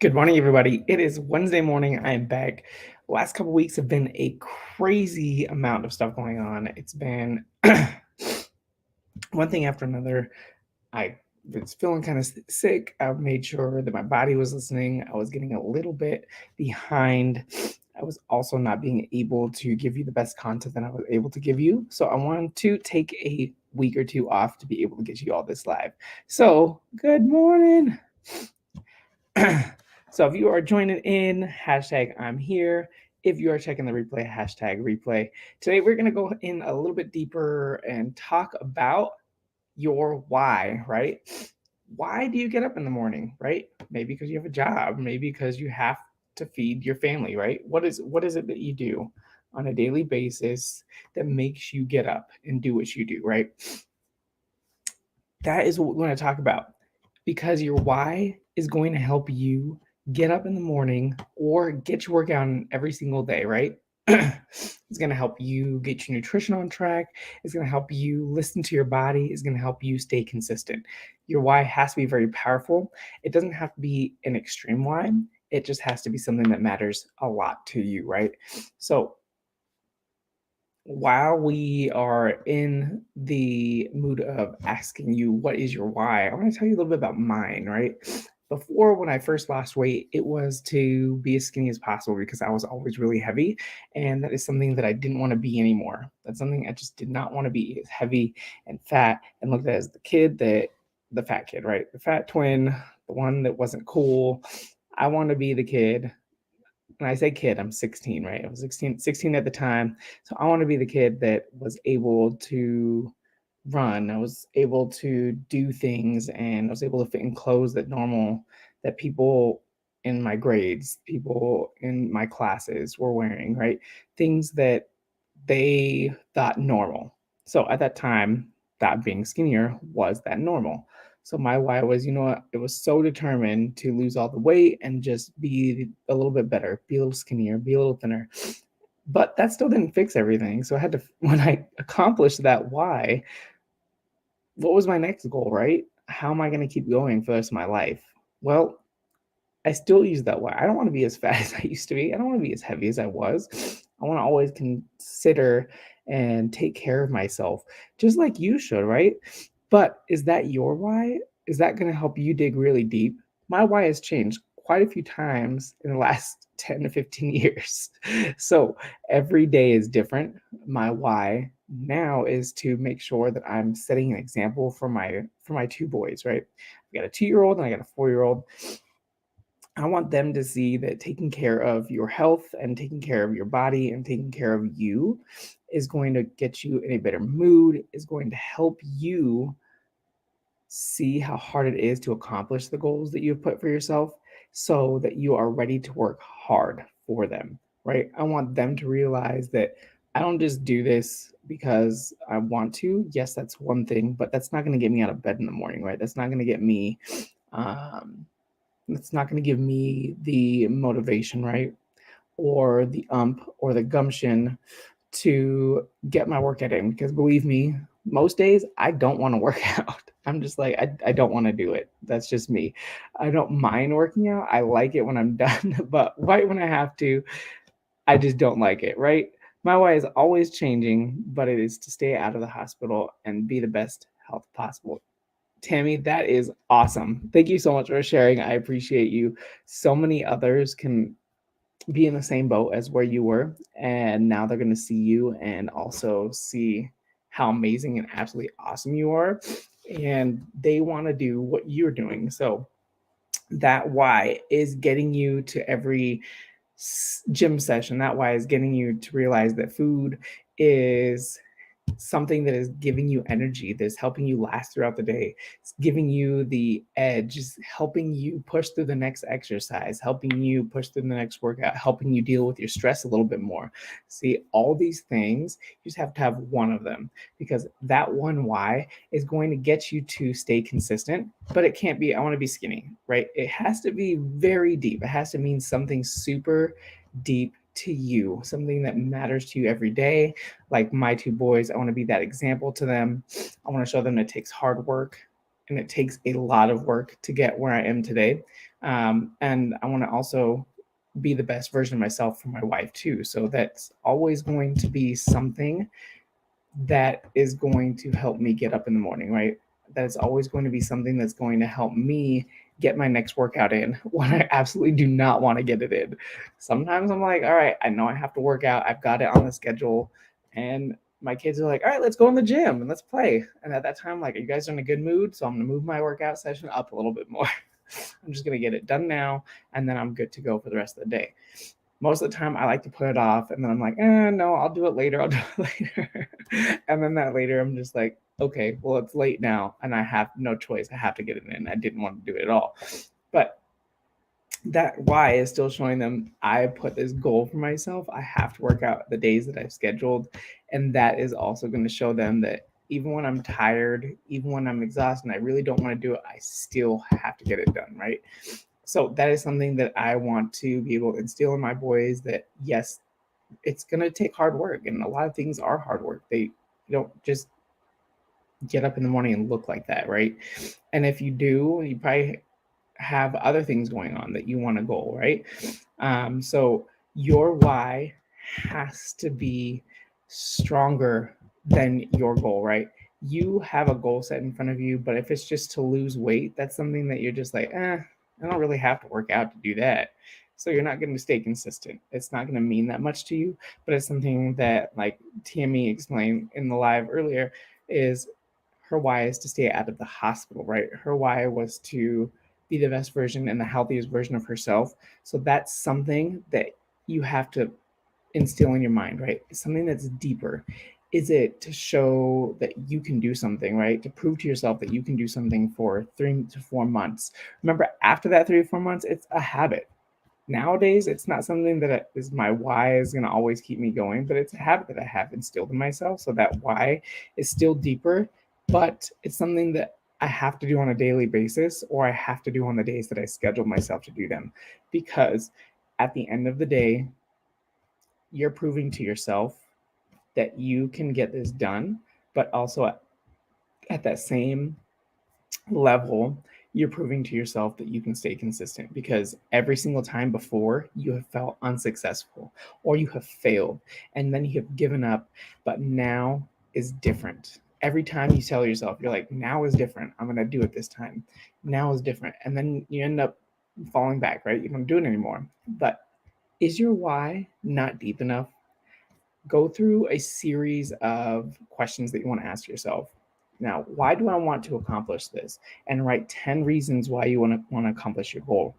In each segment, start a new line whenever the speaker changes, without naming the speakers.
Good morning, everybody. It is Wednesday morning. I am back. Last couple weeks have been a crazy amount of stuff going on. It's been one thing after another. I was feeling kind of sick. I made sure that my body was listening. I was getting a little bit behind. I was also not being able to give you the best content that I was able to give you. So I wanted to take a week or two off to be able to get you all this live. So, good morning. So if you are joining in, hashtag I'm here. If you are checking the replay, hashtag replay. Today we're going to go in a little bit deeper and talk about your why, right? Why do you get up in the morning, right? Maybe because you have a job, maybe because you have to feed your family, right? What is it that you do on a daily basis that makes you get up and do what you do, right? That is what we're going to talk about, because your why is going to help you get up in the morning or get your workout in every single day, right? It's going to help you get your nutrition on track. It's going to help you listen to your body. It's going to help you stay consistent. Your why has to be very powerful. It doesn't have to be an extreme why. It just has to be something that matters a lot to you, right? So while we are in the mood of asking you what is your why, I want to tell you a little bit about mine, right? Before, when I first lost weight, it was to be as skinny as possible because I was always really heavy. And that is something that I didn't want to be anymore. That's something I just did not want to be, as heavy and fat and looked at as the fat kid, right? The fat twin, the one that wasn't cool. I want to be the kid. When I say kid, I'm 16, right? I was 16 at the time. So I want to be the kid that was able to run. I was able to do things, and I was able to fit in clothes that people in my grades, people in my classes were wearing, right? Things that they thought normal. So at that time, that being skinnier was that normal. So my why was, you know what, it was so determined to lose all the weight and just be a little bit better, be a little skinnier, be a little thinner. But that still didn't fix everything. So I had to, when I accomplished that why, what was my next goal, right? How am I going to keep going for the rest of my life? Well, I still use that why. I don't want to be as fat as I used to be. I don't want to be as heavy as I was. I want to always consider and take care of myself, just like you should, right? But is that your why? Is that going to help you dig really deep? My why has changed quite a few times in the last 10 to 15 years. So every day is different. My why now is to make sure that I'm setting an example for my two boys, right? I got a 2-year-old and I got a 4-year-old. I want them to see that taking care of your health and taking care of your body and taking care of you is going to get you in a better mood, is going to help you see how hard it is to accomplish the goals that you've put for yourself so that you are ready to work hard for them, right? I want them to realize that I don't just do this because I want to. Yes, that's one thing, but that's not going to get me out of bed in the morning, right? That's not going to get me um, it's not going to give me the motivation, right? Or the or the gumption to get my workout in. Because believe me, most days I don't want to work out. I'm just like, I don't want to do it. That's just me. I don't mind working out. I like it when I'm done. But right when I have to, I just don't like it, right? My why is always changing, but it is to stay out of the hospital and be the best health possible. Tammy, that is awesome. Thank you so much for sharing. I appreciate you. So many others can be in the same boat as where you were, and now they're going to see you and also see how amazing and absolutely awesome you are. And they want to do what you're doing. So that why is getting you to every gym session. That why is getting you to realize that food is something that is giving you energy, that's helping you last throughout the day. It's giving you the edge, is helping you push through the next exercise, helping you push through the next workout, helping you deal with your stress a little bit more. See, all these things, you just have to have one of them, because that one why is going to get you to stay consistent. But it can't be, I want to be skinny, right? It has to be very deep. It has to mean something super deep to you, something that matters to you every day. Like my two boys, I want to be that example to them. I want to show them it takes hard work and it takes a lot of work to get where I am today. And I want to also be the best version of myself for my wife too. So that's always going to be something that is going to help me get up in the morning, right? That's always going to be something that's going to help me get my next workout in when I absolutely do not want to get it in. Sometimes I'm like, all right, I know I have to work out. I've got it on the schedule. And my kids are like, all right, let's go in the gym and let's play. And at that time, like, are you guys in a good mood? So I'm going to move my workout session up a little bit more. I'm just going to get it done now. And then I'm good to go for the rest of the day. Most of the time I like to put it off, and then I'm like, no, I'll do it later. I'll do it later. And then that later, I'm just like, okay, well, it's late now, and I have no choice. I have to get it in. I didn't want to do it at all. But that why is still showing them I put this goal for myself. I have to work out the days that I've scheduled. And that is also going to show them that even when I'm tired, even when I'm exhausted, and I really don't want to do it, I still have to get it done, right? So that is something that I want to be able to instill in my boys, that yes, it's going to take hard work, and a lot of things are hard work. You don't just get up in the morning and look like that, right? And if you do, you probably have other things going on that you want to go, right? So your why has to be stronger than your goal, right? You have a goal set in front of you, but if it's just to lose weight, that's something that you're just like, I don't really have to work out to do that. So you're not going to stay consistent. It's not going to mean that much to you, but it's something that, like Tammy explained in the live earlier, is her why is to stay out of the hospital, right? Her why was to be the best version and the healthiest version of herself. So that's something that you have to instill in your mind, right? It's something that's deeper. Is it to show that you can do something, right? To prove to yourself that you can do something for 3 to 4 months. Remember, after that 3 to 4 months, it's a habit. Nowadays, it's not something that is my why is going to always keep me going, but it's a habit that I have instilled in myself. So that why is still deeper, but it's something that I have to do on a daily basis, or I have to do on the days that I schedule myself to do them. Because at the end of the day, you're proving to yourself that you can get this done, but also at that same level, you're proving to yourself that you can stay consistent, because every single time before you have felt unsuccessful or you have failed and then you have given up, but now is different. Every time you tell yourself, you're like, now is different. I'm going to do it this time. Now is different. And then you end up falling back, right? You don't do it anymore. But is your why not deep enough? Go through a series of questions that you want to ask yourself. Now, why do I want to accomplish this? And write 10 reasons why you want to accomplish your goal.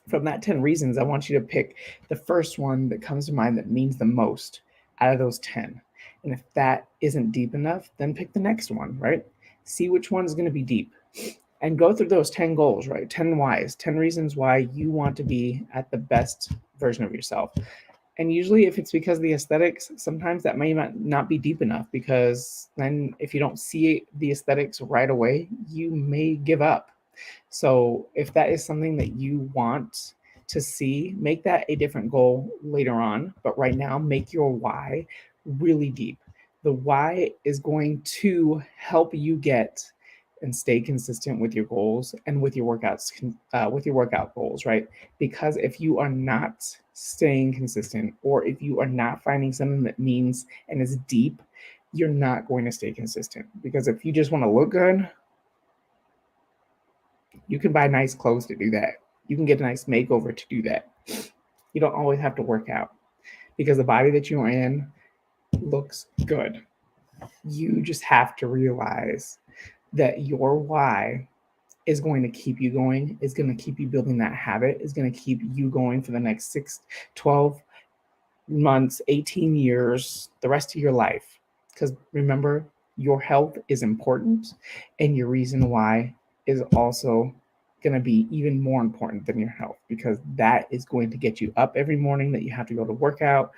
From that 10 reasons, I want you to pick the first one that comes to mind that means the most out of those 10. And if that isn't deep enough, then pick the next one, right? See which one is going to be deep. And go through those 10 goals, right? 10 whys, 10 reasons why you want to be at the best version of yourself. And usually, if it's because of the aesthetics, sometimes that may not be deep enough, because then if you don't see the aesthetics right away, you may give up. So if that is something that you want to see, make that a different goal later on. But right now, make your why really deep. The why is going to help you get and stay consistent with your goals and with your workouts, with your workout goals, right? Because if you are not staying consistent, or if you are not finding something that means and is deep, you're not going to stay consistent. Because if you just want to look good, you can buy nice clothes to do that. You can get a nice makeover to do that. You don't always have to work out, because the body that you're in looks good. You just have to realize that your why is going to keep you going, is going to keep you building that habit, is going to keep you going for the next 6, 12 months, 18 years, the rest of your life. Because remember, your health is important, and your reason why is also going to be even more important than your health, because that is going to get you up every morning that you have to go to work out.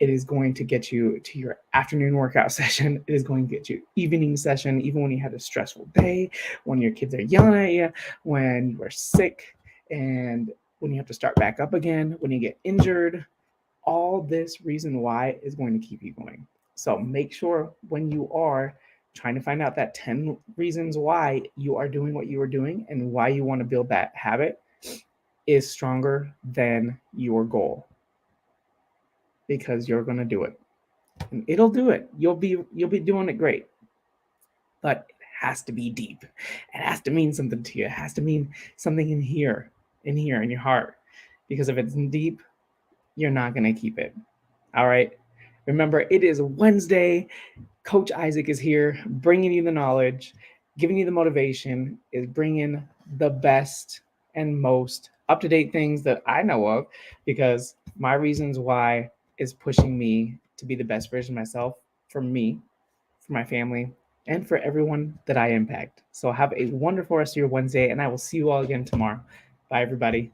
It is going to get you to your afternoon workout session. It is going to get you evening session, even when you had a stressful day, when your kids are yelling at you, when you are sick, and when you have to start back up again, when you get injured. All this reason why is going to keep you going. So make sure when you are trying to find out that 10 reasons why you are doing what you are doing and why you want to build that habit is stronger than your goal, because you're going to do it and it'll do it. You'll be doing it great, but it has to be deep. It has to mean something to you. It has to mean something in your heart, because if it's deep, you're not going to keep it. All right. Remember, it is Wednesday. Coach Isaac is here, bringing you the knowledge, giving you the motivation, is bringing the best and most up to date things that I know of, because my reasons why is pushing me to be the best version of myself for me, for my family, and for everyone that I impact. So have a wonderful rest of your Wednesday, and I will see you all again tomorrow. Bye, everybody.